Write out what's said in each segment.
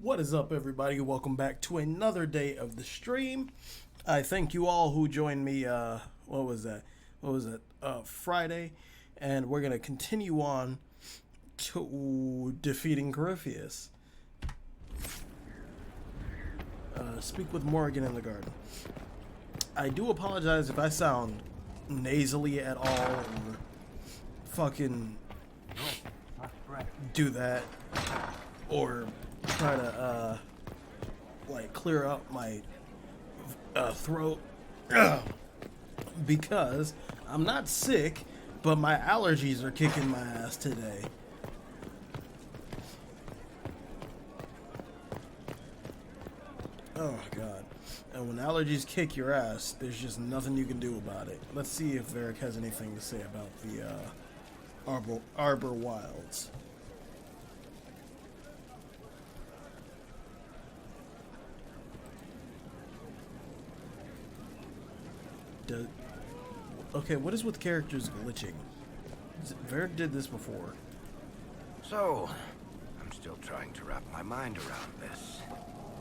What is up, everybody? Welcome back to another day of the stream. I thank you all who joined me. What was that? Friday, and we're gonna continue on to defeating Coreypheus. Speak with Morgan in the garden. I do apologize if I sound nasally at all, or fucking do that, or try to like clear up my throat because I'm not sick, but my allergies are kicking my ass today. Oh god. And when allergies kick your ass, there's just nothing you can do about it. Let's see if Varric has anything to say about the Arbor Wilds. Okay, what is with characters glitching? Varric did this before. So, I'm still trying to wrap my mind around this.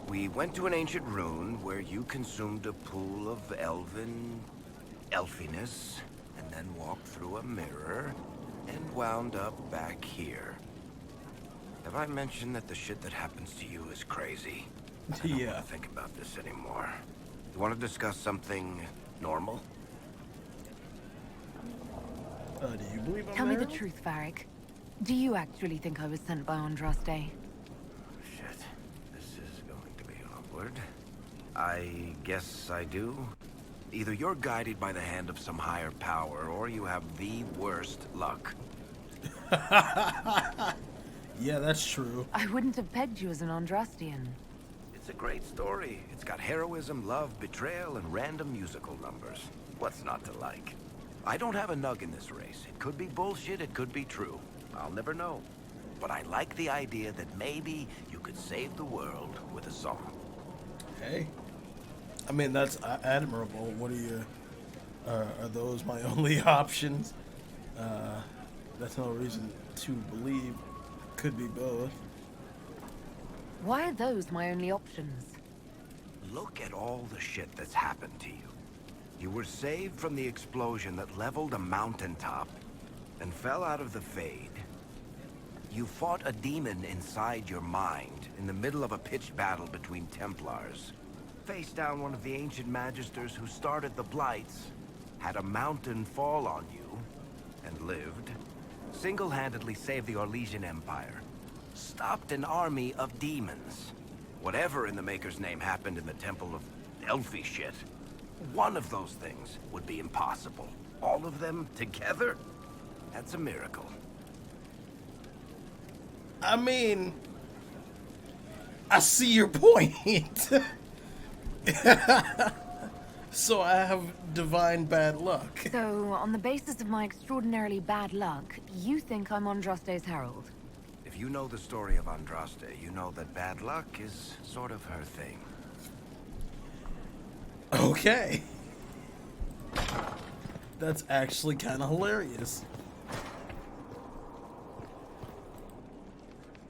We went to an ancient rune where you consumed a pool of elfiness, and then walked through a mirror, and wound up back here. Have I mentioned that the shit that happens to you is crazy? I don't want to think about this anymore. You want to discuss something normal? Do you believe I'm Tell me the truth, Varric. Do you actually think I was sent by Andraste? Shit. This is going to be awkward. I guess I do. Either you're guided by the hand of some higher power, or you have the worst luck. Yeah, that's true. I wouldn't have pegged you as an Andrastian. It's a great story. It's got heroism, love, betrayal, and random musical numbers. What's not to like? I don't have a nug in this race. It could be bullshit, it could be true. I'll never know. But I like the idea that maybe you could save the world with a song. Hey. I mean, that's admirable. What are you... are those my only options? That's no reason to believe. Could be both. Why are those my only options? Look at all the shit that's happened to you. You were saved from the explosion that leveled a mountaintop and fell out of the Fade. You fought a demon inside your mind in the middle of a pitched battle between Templars. Faced down one of the ancient magisters who started the Blights, had a mountain fall on you, and lived. Single-handedly saved the Orlesian Empire. Stopped an army of demons. Whatever in the Maker's name happened in the Temple of Elfie shit. One of those things would be impossible. All of them together? That's a miracle. I mean, I see your point. So I have divine bad luck. So, on the basis of my extraordinarily bad luck, you think I'm Andraste's herald? If you know the story of Andraste, you know that bad luck is sort of her thing. Okay. That's actually kind of hilarious.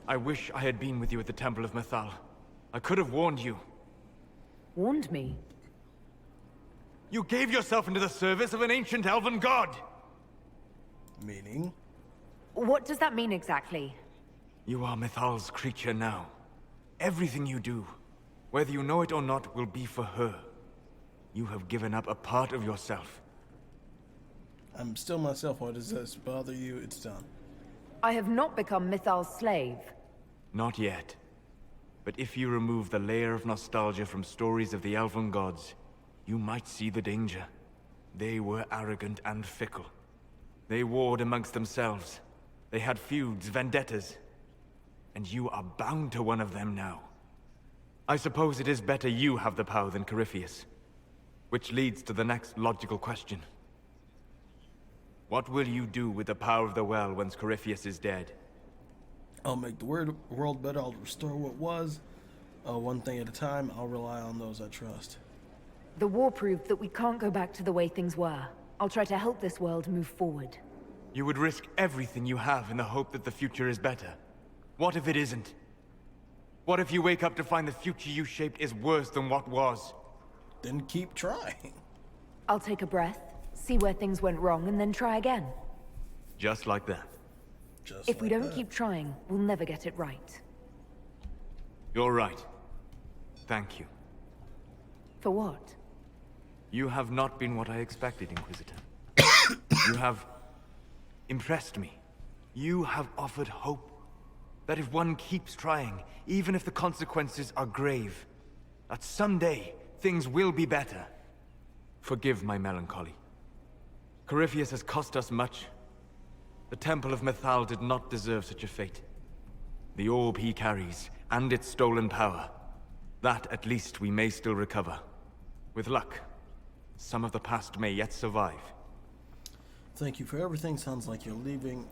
I wish I had been with you at the Temple of Mythal. I could have warned you. Warned me? You gave yourself into the service of an ancient elven god! Meaning? What does that mean exactly? You are Mythal's creature now. Everything you do, whether you know it or not, will be for her. You have given up a part of yourself. I'm still myself. Why does this bother you? It's done. I have not become Mythal's slave. Not yet. But if you remove the layer of nostalgia from stories of the elven gods, you might see the danger. They were arrogant and fickle. They warred amongst themselves. They had feuds, vendettas. And you are bound to one of them now. I suppose it is better you have the power than Coreypheus. Which leads to the next logical question. What will you do with the power of the well once Coreypheus is dead? I'll make the world better. I'll restore what was. One thing at a time. I'll rely on those I trust. The war proved that we can't go back to the way things were. I'll try to help this world move forward. You would risk everything you have in the hope that the future is better. What if it isn't? What if you wake up to find the future you shaped is worse than what was? Then keep trying. I'll take a breath, see where things went wrong, and then try again. Just like that. Just If we like don't that. keep trying, we'll never get it right. You're right. Thank you. For what? You have not been what I expected, Inquisitor. You have impressed me. You have offered hope. That if one keeps trying, even if the consequences are grave, that someday things will be better. Forgive my melancholy. Coreypheus has cost us much. The Temple of Mythal did not deserve such a fate. The orb he carries, and its stolen power, that at least we may still recover. With luck, some of the past may yet survive. Thank you for everything. Sounds like you're leaving.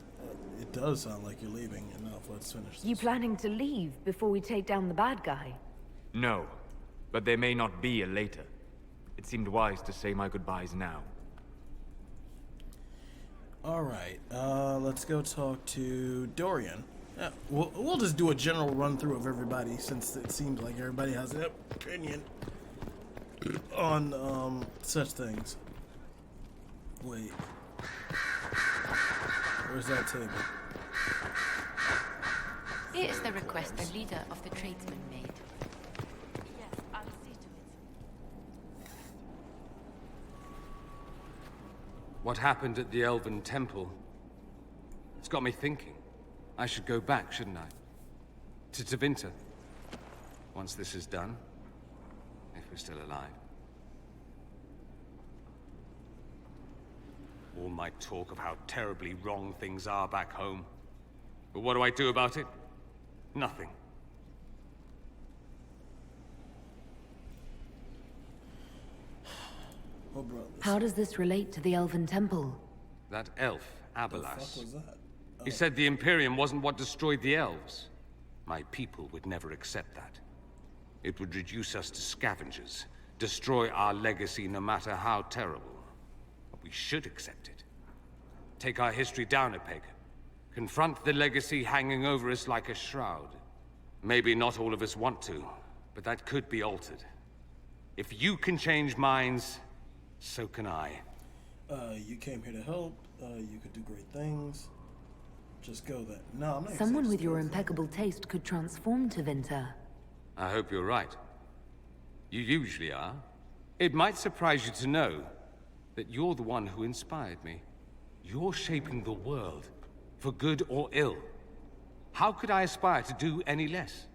It does sound like you're leaving. Enough, let's finish this. You planning to leave before we take down the bad guy? No, but there may not be a later. It seemed wise to say my goodbyes now. Alright, let's go talk to Dorian. Yeah, we'll just do a general run through of everybody since it seems like everybody has an opinion on such things. Wait. Where's that table? Here is the request the leader of the tradesmen made. Yes, I'll see to it. What happened at the Elven Temple? It's got me thinking. I should go back, shouldn't I? To Tevinter. Once this is done. If we're still alive. All my talk of how terribly wrong things are back home. But what do I do about it? Nothing. Oh, brother. How does this relate to the Elven Temple? That elf, What the Abelas. fuck was that? He said the Imperium wasn't what destroyed the elves. My people would never accept that. It would reduce us to scavengers, destroy our legacy no matter how terrible. But we should accept it. Take our history down a peg. Confront the legacy hanging over us like a shroud. Maybe not all of us want to, but that could be altered. If you can change minds, so can I. You came here to help. You could do great things. Just go that. No, I'm not. Someone saying with just your go impeccable taste could transform Tevinter. I hope you're right. You usually are. It might surprise you to know that you're the one who inspired me. You're shaping the world, for good or ill. How could I aspire to do any less?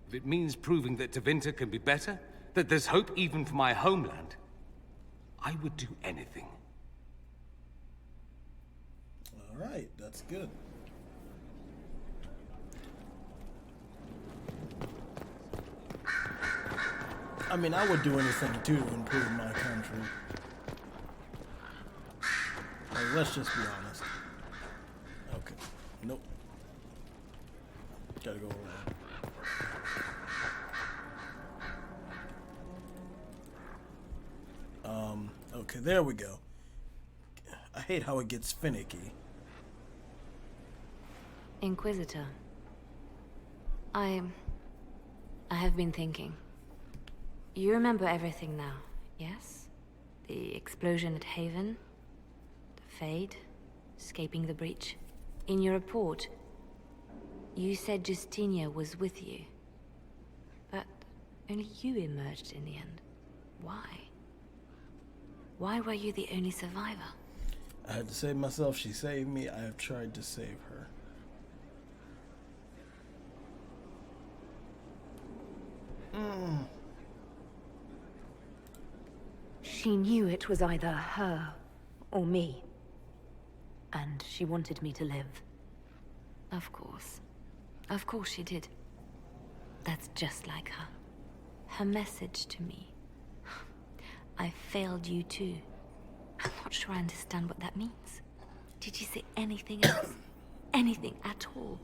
If it means proving that Tevinter can be better, that there's hope even for my homeland, I would do anything. All right, that's good. I mean, I would do anything too to improve my country. Like, let's just be honest. Okay. Nope. Gotta go around. Okay, there we go. I hate how it gets finicky. Inquisitor. I have been thinking. You remember everything now, yes? The explosion at Haven, the Fade, escaping the breach. In your report, you said Justinia was with you. But only you emerged in the end. Why? Why were you the only survivor? I had to save myself. She saved me. I have tried to save her. She knew it was either her or me. And she wanted me to live. Of course. Of course she did. That's just like her. Her message to me. I failed you too. I'm not sure I understand what that means. Did you say anything else? Anything at all?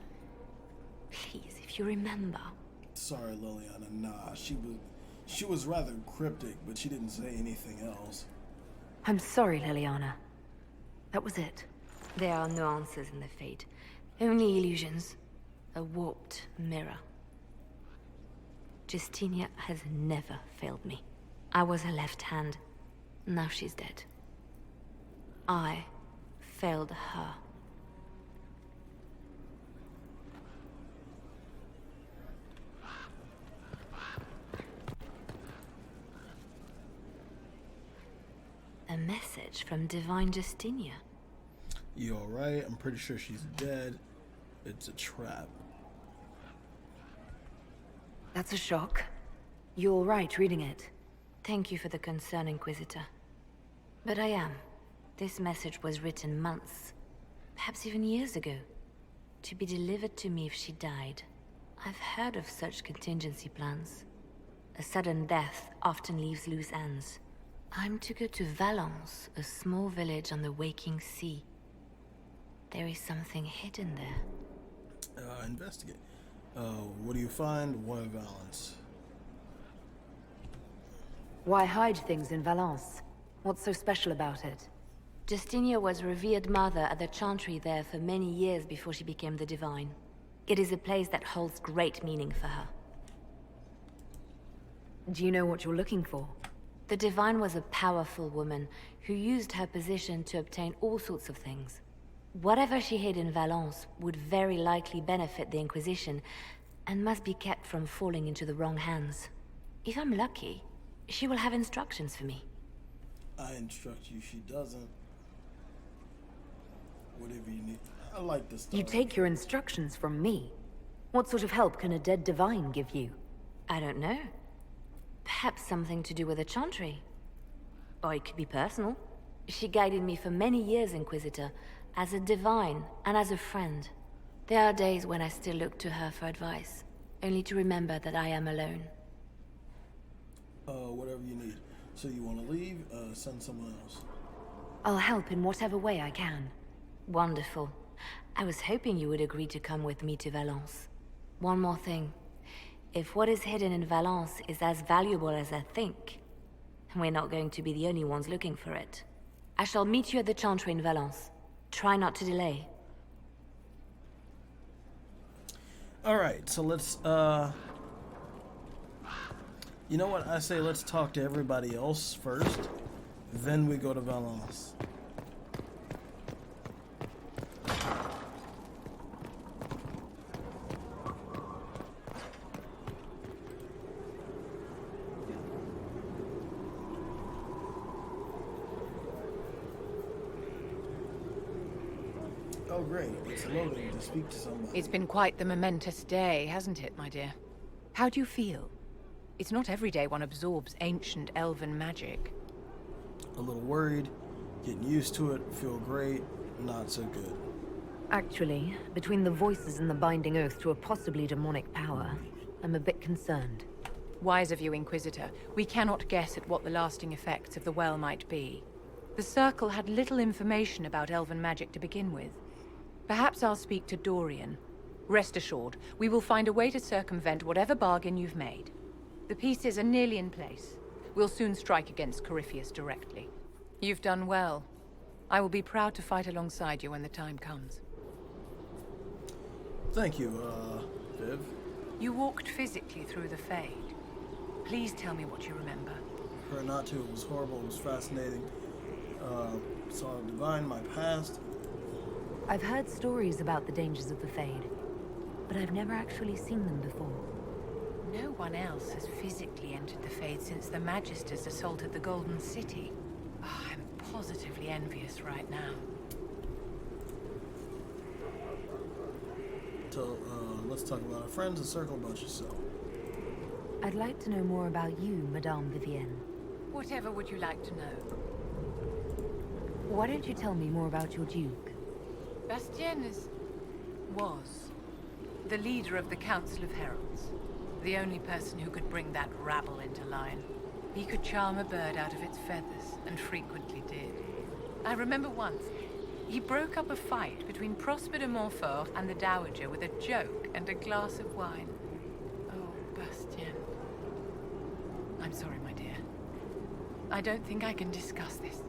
Please, if you remember. Sorry, Liliana. Nah, she was rather cryptic, but she didn't say anything else. I'm sorry, Liliana. That was it. There are no answers in the Fate. Only illusions. A warped mirror. Justinia has never failed me. I was her left hand. Now she's dead. I failed her. A message from Divine Justinia. You alright? I'm pretty sure she's dead. It's a trap. That's a shock. You're all right reading it. Thank you for the concern, Inquisitor. But I am. This message was written months, perhaps even years ago, to be delivered to me if she died. I've heard of such contingency plans. A sudden death often leaves loose ends. I'm to go to Valence, a small village on the waking sea. There is something hidden there. Investigate. What do you find? One Valence. Why hide things in Valence? What's so special about it? Justinia was revered mother at the chantry there for many years before she became the Divine. It is a place that holds great meaning for her. Do you know what you're looking for? The Divine was a powerful woman who used her position to obtain all sorts of things. Whatever she hid in Valence would very likely benefit the Inquisition and must be kept from falling into the wrong hands. If I'm lucky, she will have instructions for me. I instruct you, she doesn't. Whatever you need. I like this stuff. You take your instructions from me. What sort of help can a dead Divine give you? I don't know. Perhaps something to do with the chantry. Or it could be personal. She guided me for many years, Inquisitor, as a Divine and as a friend. There are days when I still look to her for advice, only to remember that I am alone. Whatever you need. So you want to leave? Send someone else. I'll help in whatever way I can. Wonderful. I was hoping you would agree to come with me to Valence. One more thing. If what is hidden in Valence is as valuable as I think, we're not going to be the only ones looking for it. I shall meet you at the chantry in Valence. Try not to delay. Alright, so let's, you know what? I say let's talk to everybody else first, then we go to Valence. Oh great, it's loading to speak to somebody. It's been quite the momentous day, hasn't it, my dear? How do you feel? It's not every day one absorbs ancient elven magic. A little worried, getting used to it, feel great, not so good. Actually, between the voices and the binding oath to a possibly demonic power, I'm a bit concerned. Wise of you, Inquisitor. We cannot guess at what the lasting effects of the well might be. The Circle had little information about elven magic to begin with. Perhaps I'll speak to Dorian. Rest assured, we will find a way to circumvent whatever bargain you've made. The pieces are nearly in place. We'll soon strike against Coreypheus directly. You've done well. I will be proud to fight alongside you when the time comes. Thank you, Viv. You walked physically through the Fade. Please tell me what you remember. Her not to, it was horrible, it was fascinating. Saw a Divine, my past. I've heard stories about the dangers of the Fade, but I've never actually seen them before. No one else has physically entered the Fade since the Magisters assaulted the Golden City. Oh, I'm positively envious right now. So, let's talk about our friends and circle about yourself. I'd like to know more about you, Madame Vivienne. Whatever would you like to know? Why don't you tell me more about your Duke? Bastien was the leader of the Council of Heralds. The only person who could bring that rabble into line. He could charm a bird out of its feathers, and frequently did. I remember once, he broke up a fight between Prosper de Montfort and the Dowager with a joke and a glass of wine. Oh, Bastien. I'm sorry, my dear. I don't think I can discuss this.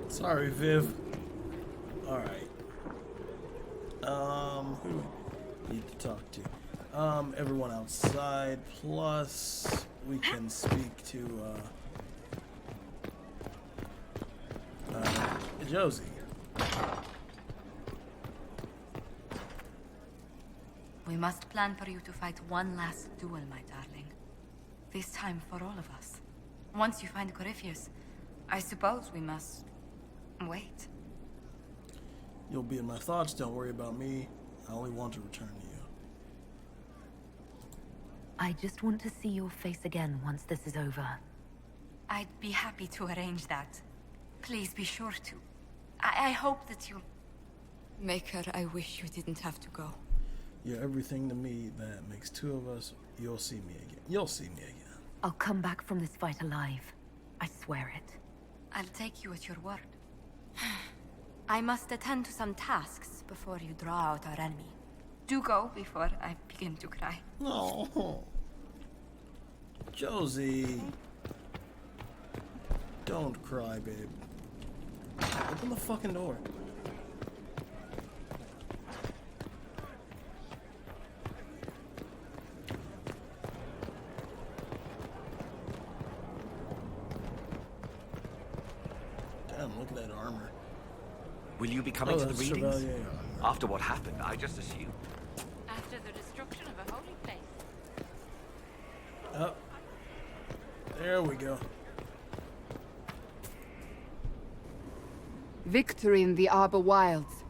Sorry, Viv. Alright. Who do we need to talk to? Everyone outside, plus we can speak to Josie. We must plan for you to fight one last duel, my darling. This time for all of us. Once you find Coreypheus, I suppose we must wait. You'll be in my thoughts, don't worry about me. I only want to return to you. I just want to see your face again once this is over. I'd be happy to arrange that. Please be sure to. I hope that you... Maker, I wish you didn't have to go. You're everything to me. That makes two of us. You'll see me again. You'll see me again. I'll come back from this fight alive. I swear it. I'll take you at your word. I must attend to some tasks before you draw out our enemy. Do go before I begin to cry. No. Josie. Don't cry, babe. Open the fucking door. Damn, look at that armor. Will you be coming to the that's readings? Chevalier armor. After what happened, I just assumed. After the destruction of a holy place. Oh. There we go. Victory in the Arbor Wilds.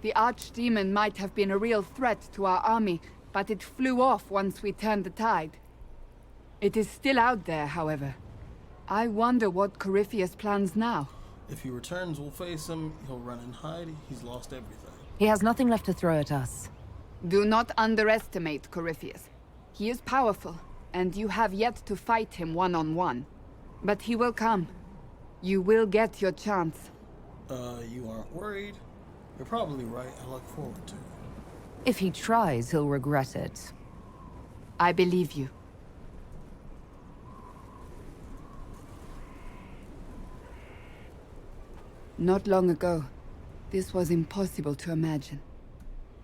The archdemon might have been a real threat to our army, but it flew off once we turned the tide. It is still out there, however. I wonder what Coreypheus plans now. If he returns, we'll face him. He'll run and hide. He's lost everything. He has nothing left to throw at us. Do not underestimate Coreypheus. He is powerful, and you have yet to fight him one-on-one. But he will come. You will get your chance. You aren't worried? You're probably right. I look forward to it. If he tries, he'll regret it. I believe you. Not long ago, this was impossible to imagine.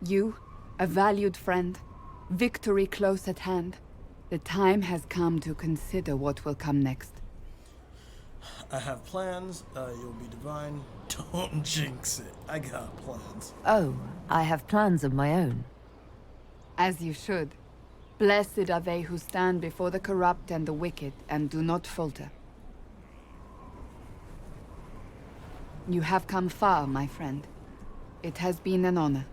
You, a valued friend, victory close at hand. The time has come to consider what will come next. I have plans. You'll be divine. Don't jinx it. I got plans. Oh, I have plans of my own. As you should. Blessed are they who stand before the corrupt and the wicked and do not falter. You have come far, my friend. It has been an honor.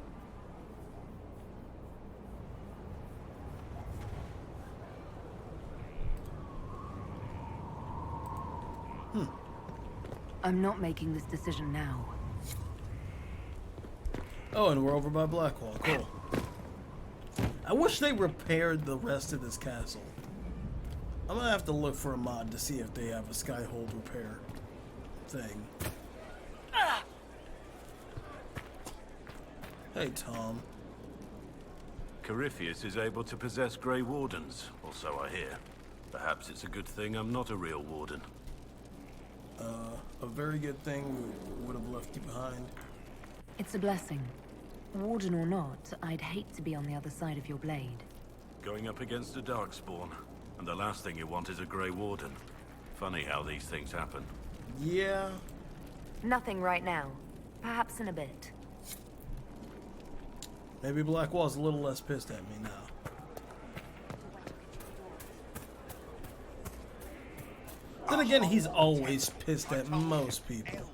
I'm not making this decision now. Oh, and we're over by Blackwall. Cool. I wish they repaired the rest of this castle. I'm gonna have to look for a mod to see if they have a skyhold repair thing. Hey, Tom. Coreypheus is able to possess Grey Wardens, or so I hear. Perhaps it's a good thing I'm not a real Warden. A very good thing. We would have left you behind. It's a blessing. Warden or not, I'd hate to be on the other side of your blade. Going up against a Darkspawn, and the last thing you want is a Grey Warden. Funny how these things happen. Yeah. Nothing right now. Perhaps in a bit. Maybe Blackwall's a little less pissed at me now. Then again, he's always pissed at most people.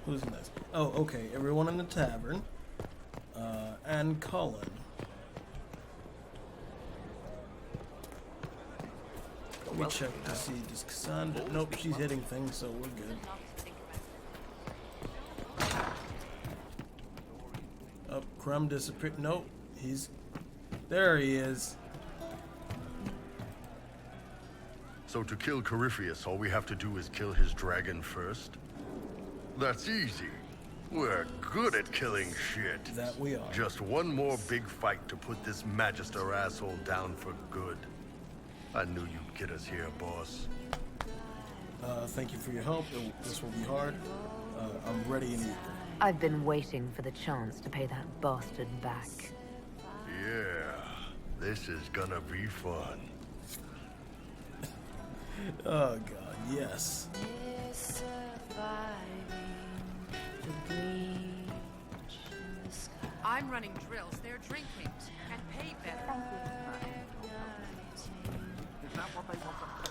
Who's next? Oh, okay. Everyone in the tavern. And Cullen. Let me check to see. Does Cassandra... Nope, she's hitting things, so we're good. Oh, Crumb disappeared. Nope, he's... There he is. So to kill Coreypheus, all we have to do is kill his dragon first? That's easy. We're good at killing shit. That we are. Just one more big fight to put this Magister asshole down for good. I knew you'd get us here, boss. Thank you for your help. This will be hard. I'm ready and eager. I've been waiting for the chance to pay that bastard back. Yeah, this is gonna be fun. Oh god, yes. I'm running drills. They're drinking and pay better.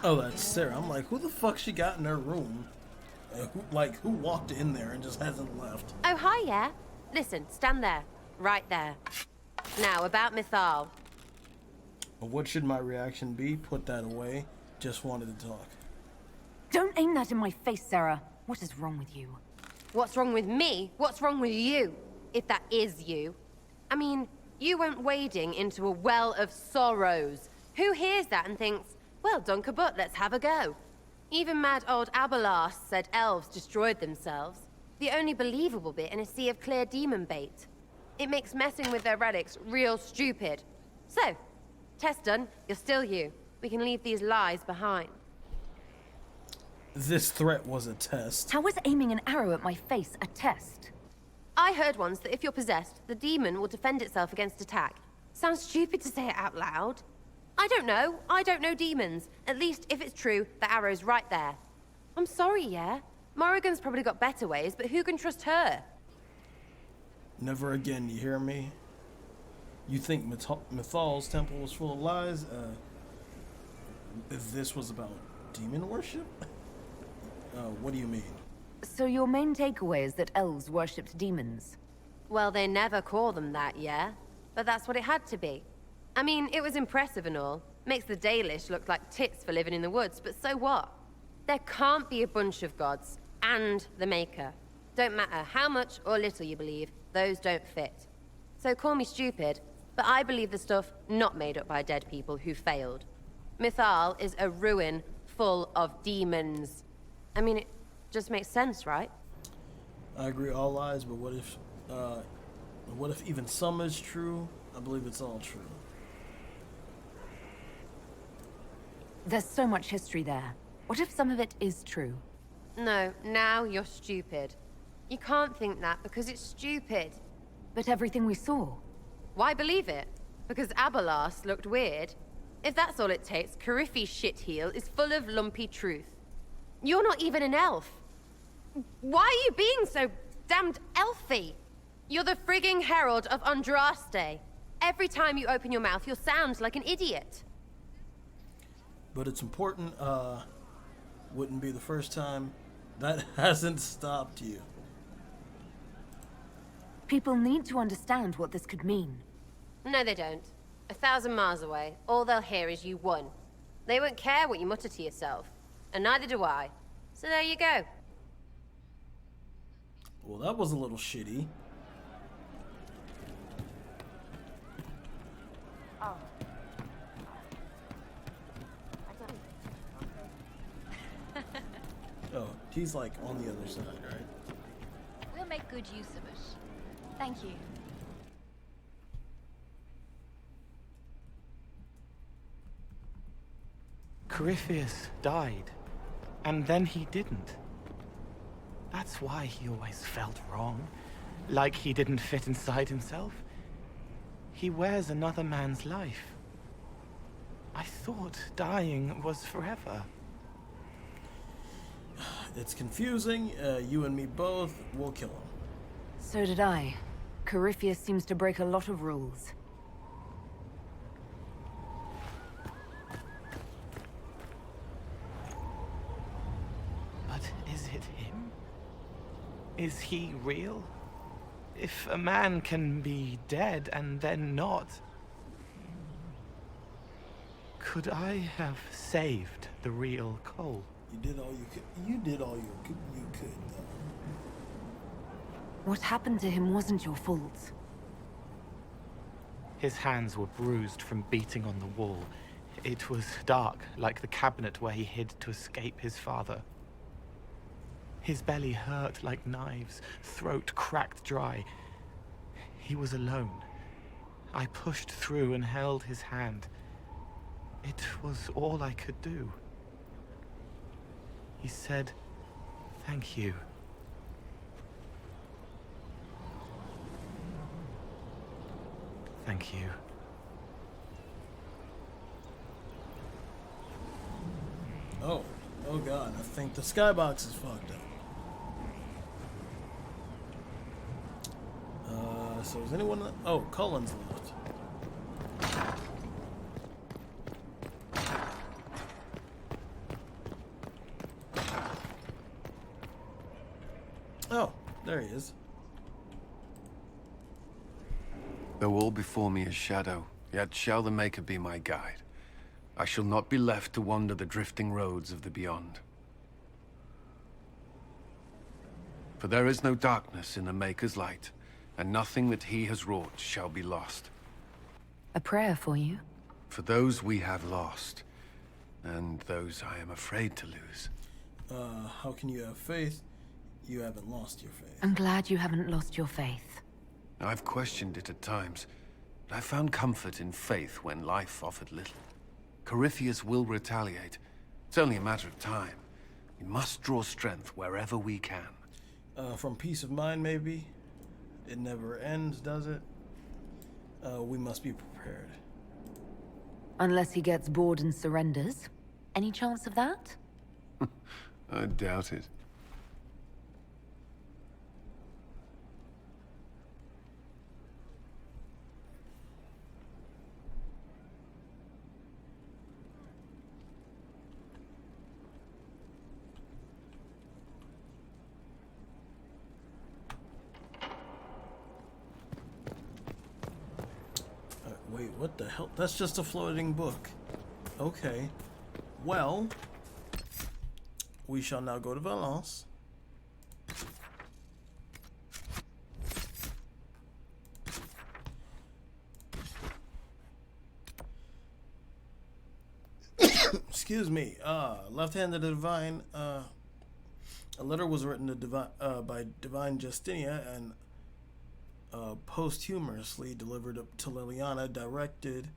Oh, that's Sarah. I'm like, who the fuck she got in her room? Who walked in there and just hasn't left? Oh, hi, yeah. Listen, stand there. Right there. Now, about Mythal. What should my reaction be? Put that away. Just wanted to talk. Don't aim that in my face, Sarah. What is wrong with you? What's wrong with me? What's wrong with you? If that is you. I mean, you went wading into a well of sorrows. Who hears that and thinks, well, Dunkabut, let's have a go? Even mad old Abelas said elves destroyed themselves. The only believable bit in a sea of clear demon bait. It makes messing with their relics real stupid. So, test done, you're still you. We can leave these lies behind. This threat was a test. How was aiming an arrow at my face a test? I heard once that if you're possessed, the demon will defend itself against attack. Sounds stupid to say it out loud. I don't know. I don't know demons. At least, if it's true, the arrow's right there. I'm sorry, yeah? Morrigan's probably got better ways, but who can trust her? Never again, you hear me? You think Mythal's temple was full of lies? If this was about demon worship? What do you mean? So your main takeaway is that elves worshipped demons? Well, they never call them that, yeah? But that's what it had to be. I mean, it was impressive and all. Makes the Dalish look like tits for living in the woods, but so what? There can't be a bunch of gods, and the Maker. Don't matter how much or little you believe, those don't fit. So call me stupid, but I believe the stuff not made up by dead people who failed. Mythal is a ruin full of demons. I mean, it just makes sense, right? I agree, all lies, but what if even some is true? I believe it's all true. There's so much history there. What if some of it is true? No, now you're stupid. You can't think that because it's stupid. But everything we saw. Why believe it? Because Abelas looked weird? If that's all it takes, Coreypheus' shitheel is full of lumpy truth. You're not even an elf. Why are you being so damned elfy? You're the frigging herald of Andraste. Every time you open your mouth, you'll sound like an idiot. But it's important, wouldn't be the first time. That hasn't stopped you. People need to understand what this could mean. No, they don't. 1,000 miles away, all they'll hear is you won. They won't care what you mutter to yourself. And neither do I. So there you go. Well, that was a little shitty. Oh. Oh, he's like on the other side, right? We'll make good use of it. Thank you. Coreypheus died, and then he didn't. That's why he always felt wrong, like he didn't fit inside himself. He wears another man's life. I thought dying was forever. It's confusing. You and me both. We'll kill him. So did I. Coreypheus seems to break a lot of rules. But is it him? Is he real? If a man can be dead and then not... Could I have saved the real Cole? You did all you could. You did all you could, though. What happened to him wasn't your fault. His hands were bruised from beating on the wall. It was dark, like the cabinet where he hid to escape his father. His belly hurt like knives, throat cracked dry. He was alone. I pushed through and held his hand. It was all I could do. He said, "Thank you." Thank you. Oh. Oh god, I think the skybox is fucked up. So is anyone... Oh, Cullen's left. Oh, there he is. Though all before me is shadow, yet shall the Maker be my guide. I shall not be left to wander the drifting roads of the beyond. For there is no darkness in the Maker's light, and nothing that he has wrought shall be lost. A prayer for you? For those we have lost, and those I am afraid to lose. How can you have faith? You haven't lost your faith. I'm glad you haven't lost your faith. I've questioned it at times, but I found comfort in faith when life offered little. Coreypheus will retaliate. It's only a matter of time. We must draw strength wherever we can. From peace of mind, maybe? It never ends, does it? We must be prepared. Unless he gets bored and surrenders. Any chance of that? I doubt it. Wait, what the hell? That's just a floating book. Okay. Well, we shall now go to Valence. Excuse me. Left hand of the divine. A letter was written to by Divine Justinia and posthumously delivered to Liliana, directed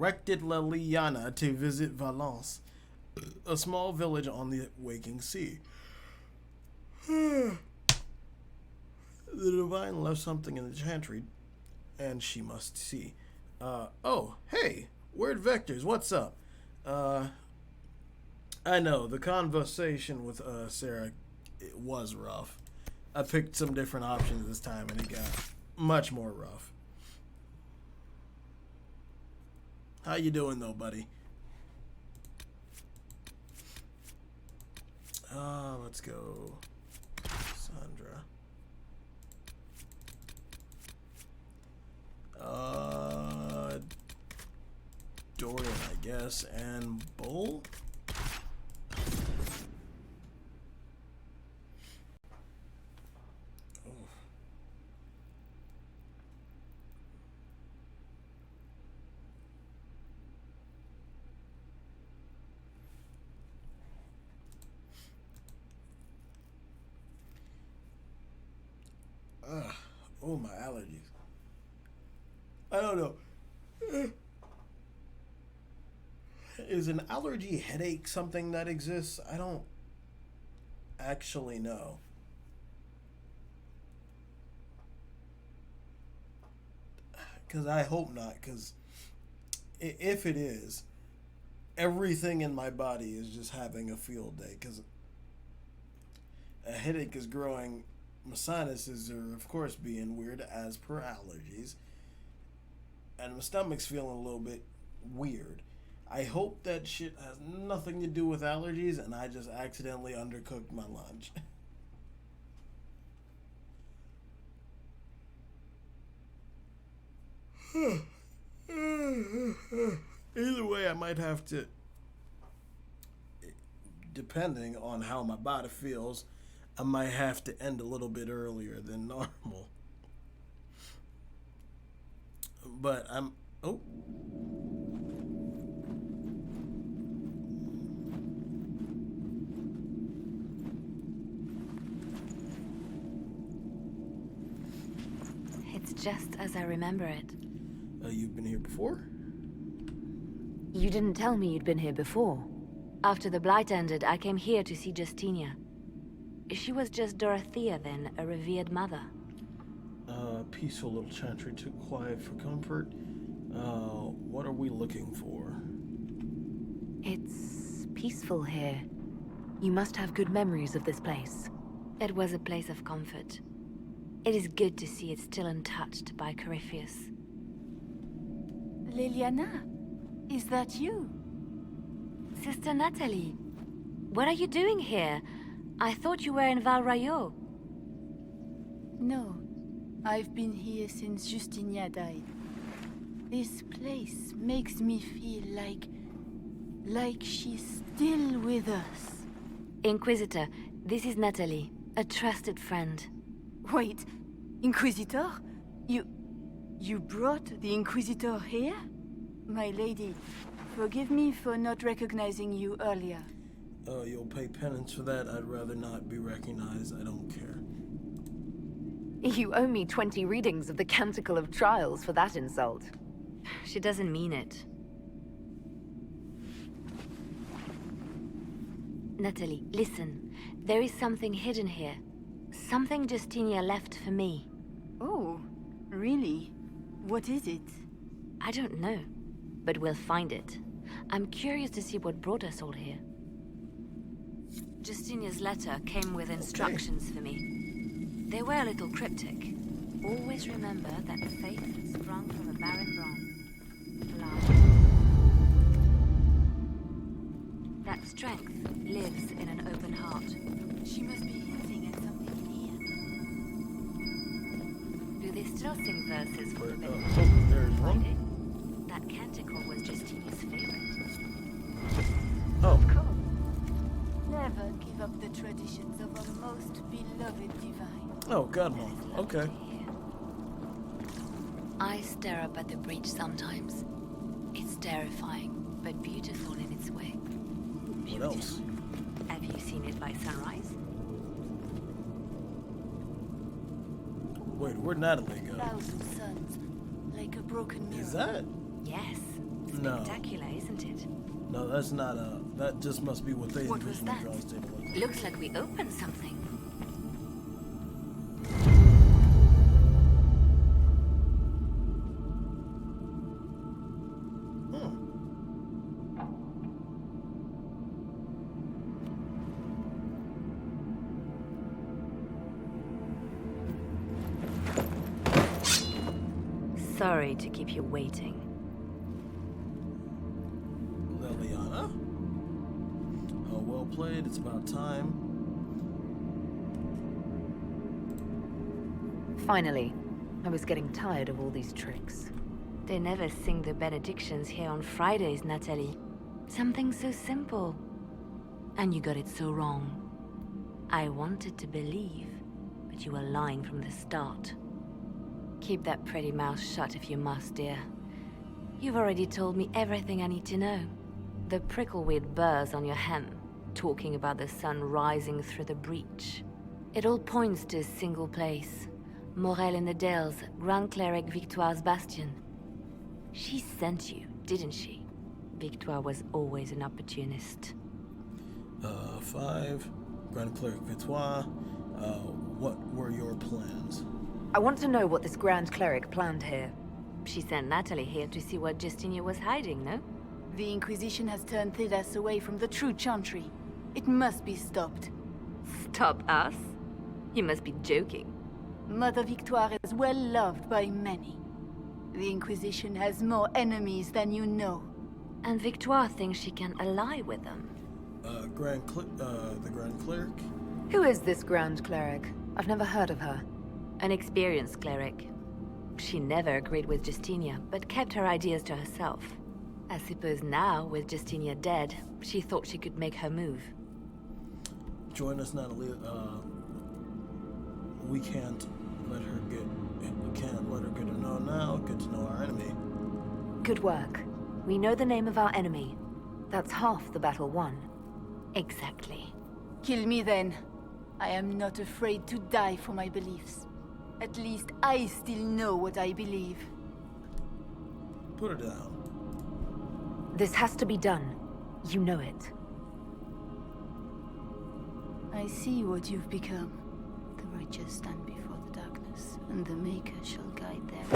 Liliana to visit Valence, a small village on the waking sea. The divine left something in the chantry, and she must see. Oh, hey, Word Vectors, what's up? I know, the conversation with Sarah, it was rough. I picked some different options this time, and it got much more rough. How you doing, though, buddy? Let's go. Sandra. Dorian, I guess, and Bull? Oh, my allergies. I don't know. Is an allergy headache something that exists? I don't actually know. Because I hope not, because if it is, everything in my body is just having a field day, because a headache is growing. My sinuses are, of course, being weird as per allergies. And my stomach's feeling a little bit weird. I hope that shit has nothing to do with allergies and I just accidentally undercooked my lunch. Either way, I might have to, depending on how my body feels, I might have to end a little bit earlier than normal. But I'm... Oh. It's just as I remember it. You've been here before? You didn't tell me you'd been here before. After the Blight ended, I came here to see Justinia. She was just Dorothea then, a revered mother. Peaceful little chantry, too quiet for comfort. What are we looking for? It's peaceful here. You must have good memories of this place. It was a place of comfort. It is good to see it still untouched by Coreypheus. Liliana, is that you? Sister Natalie, what are you doing here? I thought you were in Val Rayo. No, I've been here since Justinia died. This place makes me feel like she's still with us. Inquisitor, this is Natalie, a trusted friend. Wait, Inquisitor? You brought the Inquisitor here? My lady, forgive me for not recognizing you earlier. You'll pay penance for that. I'd rather not be recognized. I don't care. You owe me 20 readings of the Canticle of Trials for that insult. She doesn't mean it. Natalie, listen. There is something hidden here. Something Justinia left for me. Oh, really? What is it? I don't know, but we'll find it. I'm curious to see what brought us all here. Justinia's letter came with instructions for me. They were a little cryptic. Always remember that faith sprung from a barren branch. That strength lives in an open heart. She must be hinting at something in Do they still sing verses for the benefit? There's Friday? That canticle was Justinia's favorite. Oh. Cool. Never give up the traditions of a most beloved divine. Oh, God, no. Okay. I stare up at the breach sometimes. It's terrifying, but beautiful in its way. What else? Have you seen it by sunrise? Wait, where'd Natalie go? Thousand suns, like a broken mirror. Is that? Yes. No. Spectacular, isn't it? No, that's not a... That just must be what they What was envisioned that? Draws table was. Looks like we opened something. Sorry to keep you waiting. Liliana? Oh, well played. It's about time. Finally. I was getting tired of all these tricks. They never sing the benedictions here on Fridays, Natalie. Something so simple. And you got it so wrong. I wanted to believe, but you were lying from the start. Keep that pretty mouth shut if you must, dear. You've already told me everything I need to know. The prickleweed burrs on your hem, talking about the sun rising through the breach. It all points to a single place. Morel in the Dales, Grand Cleric Victoire's bastion. She sent you, didn't she? Victoire was always an opportunist. 5. Grand Cleric Victoire. What were your plans? I want to know what this Grand Cleric planned here. She sent Natalie here to see what Justinia was hiding, no? The Inquisition has turned Thidas away from the true chantry. It must be stopped. Stop us? You must be joking. Mother Victoire is well loved by many. The Inquisition has more enemies than you know. And Victoire thinks she can ally with them. The Grand Cleric? Who is this Grand Cleric? I've never heard of her. An experienced cleric. She never agreed with Justinia, but kept her ideas to herself. I suppose now, with Justinia dead, she thought she could make her move. Join us, Natalie. We can't let her get... We can't let her get to know now. Get to know our enemy. Good work. We know the name of our enemy. That's half the battle won. Exactly. Kill me then. I am not afraid to die for my beliefs. At least I still know what I believe. Put her down. This has to be done. You know it. I see what you've become. The righteous stand before the darkness, and the Maker shall guide them.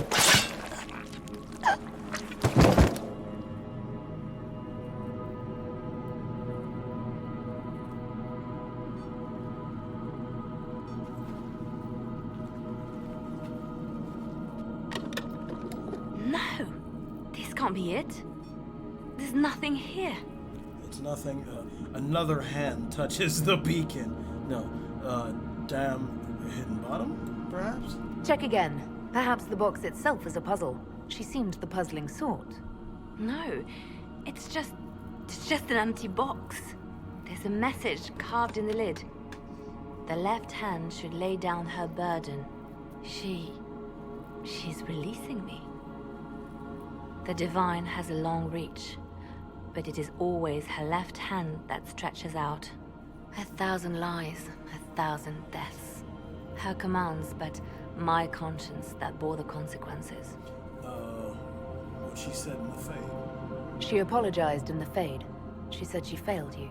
No! This can't be it. There's nothing here. It's nothing. Another hand touches the beacon. No, damn hidden bottom, perhaps? Check again. Perhaps the box itself is a puzzle. She seemed the puzzling sort. No, it's just an empty box. There's a message carved in the lid. The left hand should lay down her burden. She's releasing me. The divine has a long reach, but it is always her left hand that stretches out. 1,000 lies, 1,000 deaths. Her commands, but my conscience that bore the consequences. What she said in the Fade. She apologized in the Fade. She said she failed you.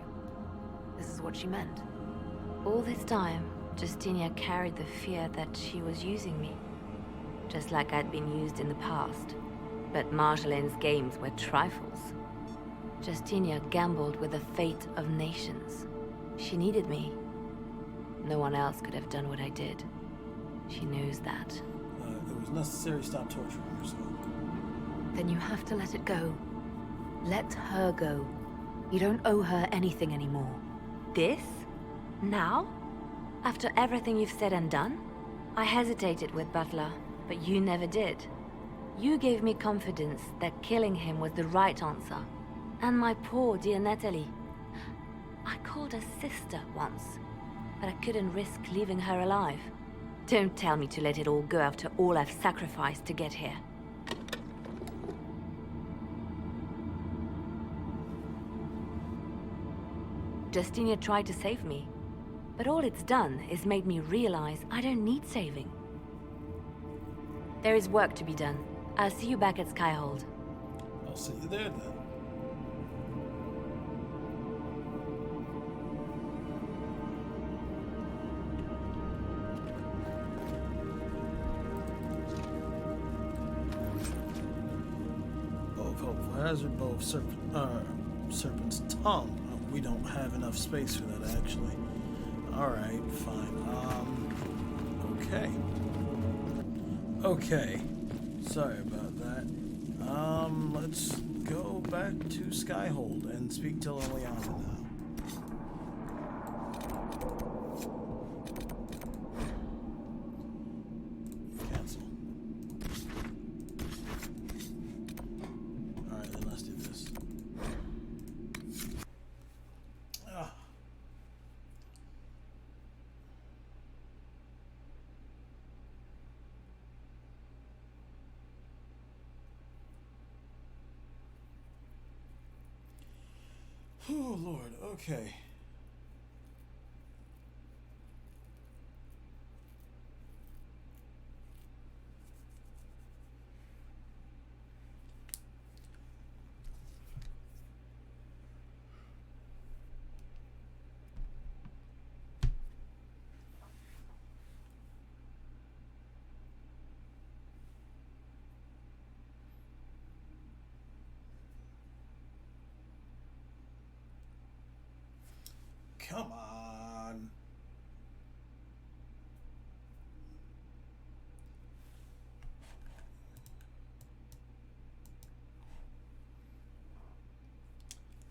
This is what she meant. All this time, Justinia carried the fear that she was using me, just like I'd been used in the past. But Marjolaine's games were trifles. Justinia gambled with the fate of nations. She needed me. No one else could have done what I did. She knows that. It was necessary to stop torturing yourself. Then you have to let it go. Let her go. You don't owe her anything anymore. This? Now? After everything you've said and done? I hesitated with Butler, but you never did. You gave me confidence that killing him was the right answer. And my poor dear Natalie. I called her sister once, but I couldn't risk leaving her alive. Don't tell me to let it all go after all I've sacrificed to get here. Justinia tried to save me, but all it's done is made me realize I don't need saving. There is work to be done. I'll see you back at Skyhold. I'll see you there then. Hopeful hazard, bow of serpent's tongue. We don't have enough space for that, actually. Alright, fine. Okay. Sorry about that. Let's go back to Skyhold and speak to Liliana now. Cancel. Alright, then let's do this. Oh, Lord, okay. Come on.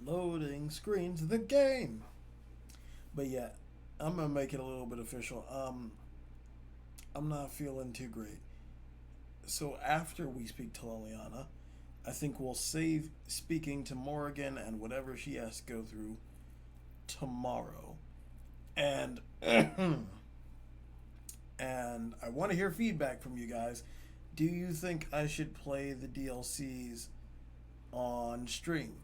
Loading screens the game. But yeah, I'm gonna make it a little bit official. I'm not feeling too great. So after we speak to Liliana, I think we'll save speaking to Morrigan and whatever she has to go through tomorrow. And and I want to hear feedback from you guys. Do you think I should play the DLCs on stream?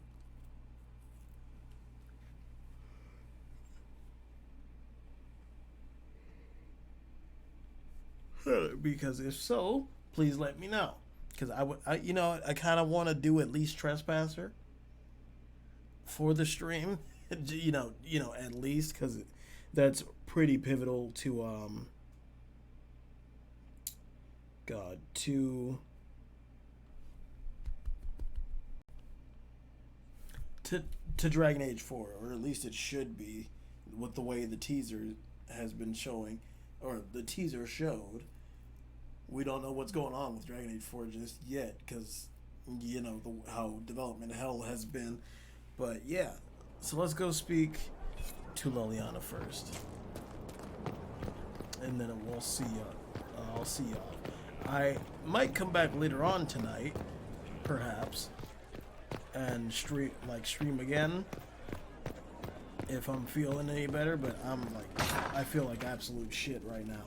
Because if so, please let me know. Because I kind of want to do at least Trespasser for the stream. you know, at least because that's pretty pivotal to to Dragon Age 4, or at least it should be, with the way the teaser has been showing, or the teaser showed. We don't know what's going on with Dragon Age 4 just yet, because, you know, how development hell has been. But yeah, so let's go speak to Leliana first. And then we'll see I'll see y'all. I might come back later on tonight, perhaps, and stream again if I'm feeling any better, but I feel like absolute shit right now.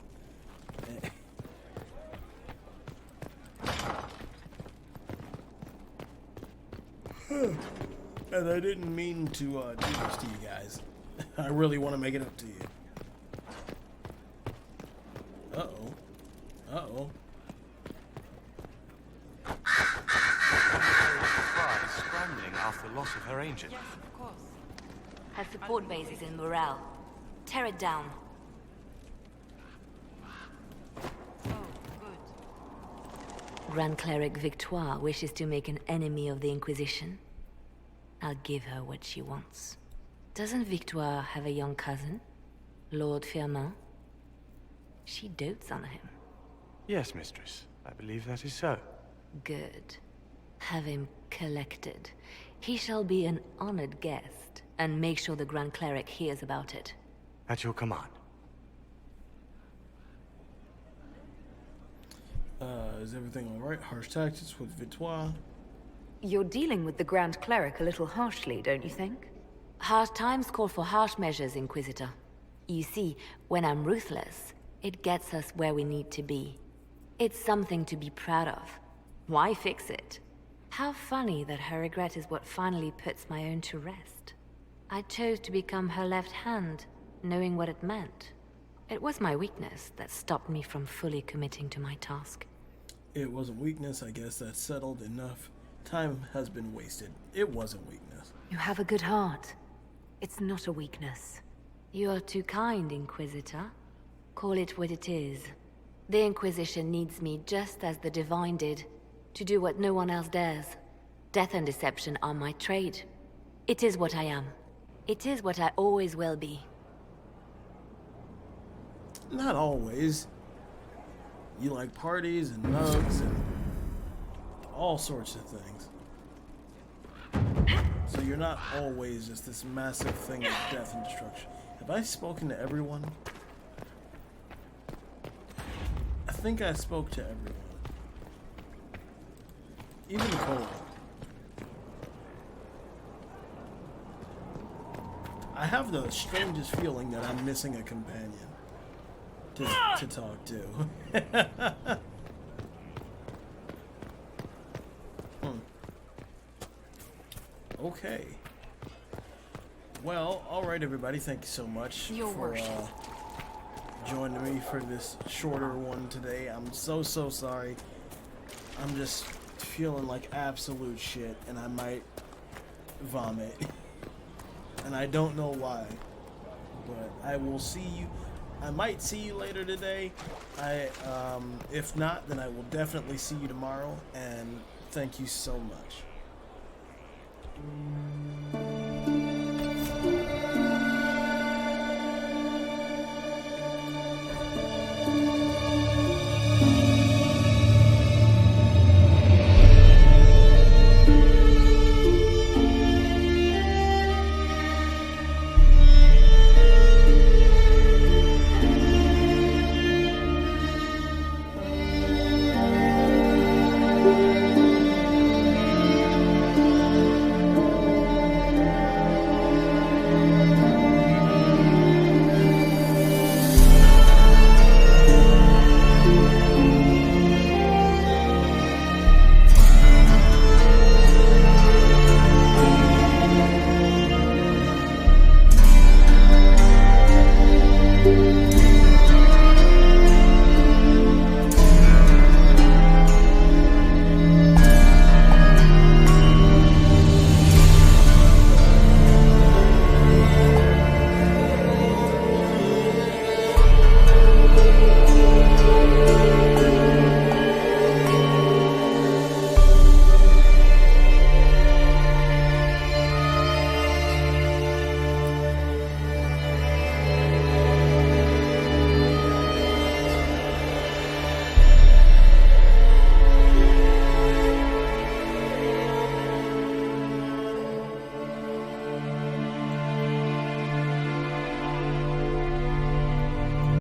And I didn't mean to do this to you guys. I really want to make it up to you. Uh-oh. Uh-oh. Scrambling after the loss of her agent. Yes, of course. Her support base is in Morale. Tear it down. Grand Cleric Victoire wishes to make an enemy of the Inquisition. I'll give her what she wants. Doesn't Victoire have a young cousin? Lord Firmin? She dotes on him. Yes, mistress. I believe that is so. Good. Have him collected. He shall be an honored guest, and make sure the Grand Cleric hears about it. At your command. Is everything alright? Harsh tactics with Victoire? You're dealing with the Grand Cleric a little harshly, don't you think? Harsh times call for harsh measures, Inquisitor. You see, when I'm ruthless, it gets us where we need to be. It's something to be proud of. Why fix it? How funny that her regret is what finally puts my own to rest. I chose to become her left hand, knowing what it meant. It was my weakness that stopped me from fully committing to my task. It wasn't weakness, I guess that's settled enough. Time has been wasted. It wasn't weakness. You have a good heart. It's not a weakness. You are too kind, Inquisitor. Call it what it is. The Inquisition needs me just as the Divine did, to do what no one else dares. Death and deception are my trade. It is what I am. It is what I always will be. Not always. You like parties and nugs and all sorts of things. So you're not always just this massive thing of death and destruction. Have I spoken to everyone? I think I spoke to everyone. Even Cole. I have the strangest feeling that I'm missing a companion to talk to. Okay. Well, alright everybody, thank you so much for joining me for this shorter one today. I'm so sorry. I'm just feeling like absolute shit and I might vomit. And I don't know why. But I will see you. I might see you later today. If not, then I will definitely see you tomorrow. And thank you so much.